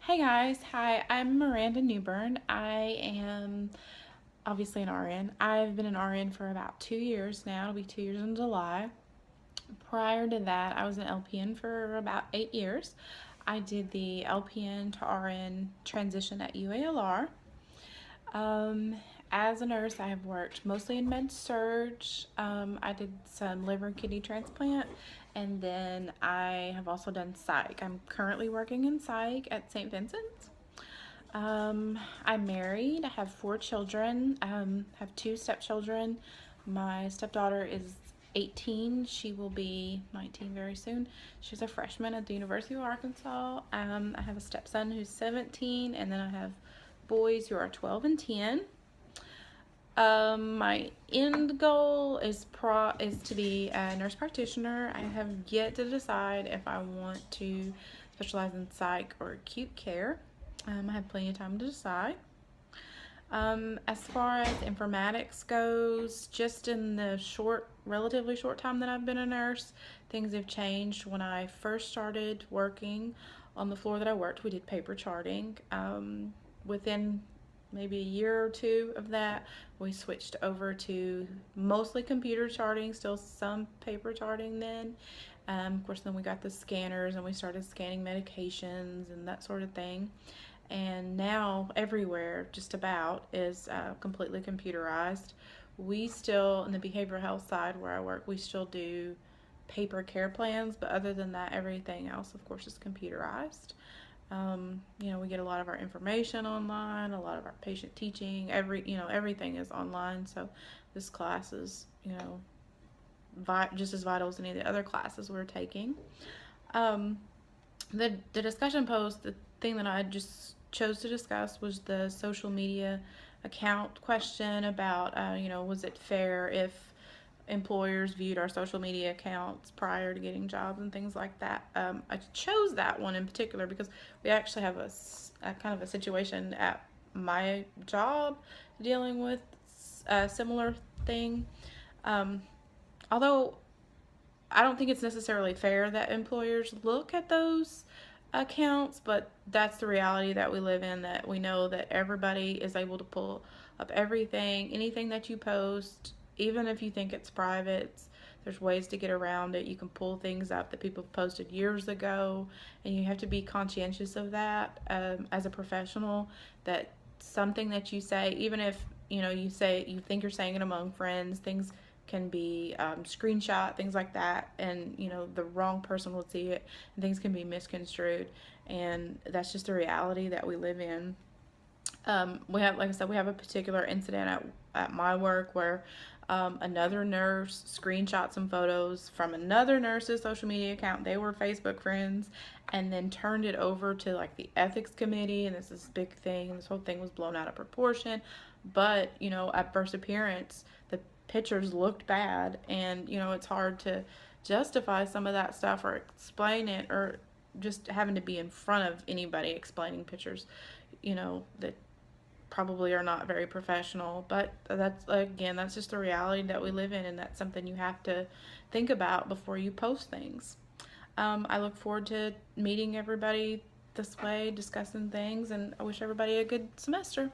Hey guys, hi, I'm Miranda Newbern. I am obviously an RN. I've been an RN for about 2 years now. It'll be 2 years in July. Prior to that, I was an LPN for about 8 years. I did the LPN to RN transition at UALR. Um, as a nurse, I have worked mostly in med surge. I did some liver and kidney transplant, and then I have also done psych. I'm currently working in psych at St. Vincent's. I'm married. I have 4 children. Have two stepchildren. My stepdaughter is 18. She will be 19 very soon. She's a freshman at the University of Arkansas. I have a stepson who's 17, and then I have boys who are 12 and 10. My end goal is to be a nurse practitioner. I have yet to decide if I want to specialize in psych or acute care. I have plenty of time to decide. As far as informatics goes, just in the relatively short time that I've been a nurse, things have changed. When I first started working on the floor that I worked, we did paper charting. Within maybe a year or two of that, we switched over to mostly computer charting, still some paper charting then. Of course, then we got the scanners and we started scanning medications and that sort of thing. And now everywhere, just about, is completely computerized. We still, in the behavioral health side where I work, we still do paper care plans, but other than that, everything else, of course, is computerized. We get a lot of our information online, a lot of our patient teaching, everything is online. So this class is, just as vital as any of the other classes we're taking. The discussion post, the thing that I just chose to discuss was the social media account question about, was it fair if employers viewed our social media accounts prior to getting jobs and things like that. I chose that one in particular because we actually have a kind of a situation at my job dealing with a similar thing. Although I don't think it's necessarily fair that employers look at those accounts, but that's the reality that we live in, that we know that everybody is able to pull up anything that you post, even if you think it's private. There's ways to get around it. You can pull things up that people posted years ago, and you have to be conscientious of that as a professional, that something that you say, even if you think you're saying it among friends, things can be screenshot, things like that, and the wrong person will see it and things can be misconstrued, and that's just the reality that we live in. We have, like I said, we have a particular incident at my work where another nurse screenshot some photos from another nurse's social media account. They were Facebook friends, and then turned it over to like the ethics committee, and this is a big thing. This whole thing was blown out of proportion, but at first appearance, the pictures looked bad, and it's hard to justify some of that stuff or explain it, or just having to be in front of anybody explaining pictures that probably are not very professional. But that's just the reality that we live in, and that's something you have to think about before you post things. I look forward to meeting everybody this way, discussing things, and I wish everybody a good semester.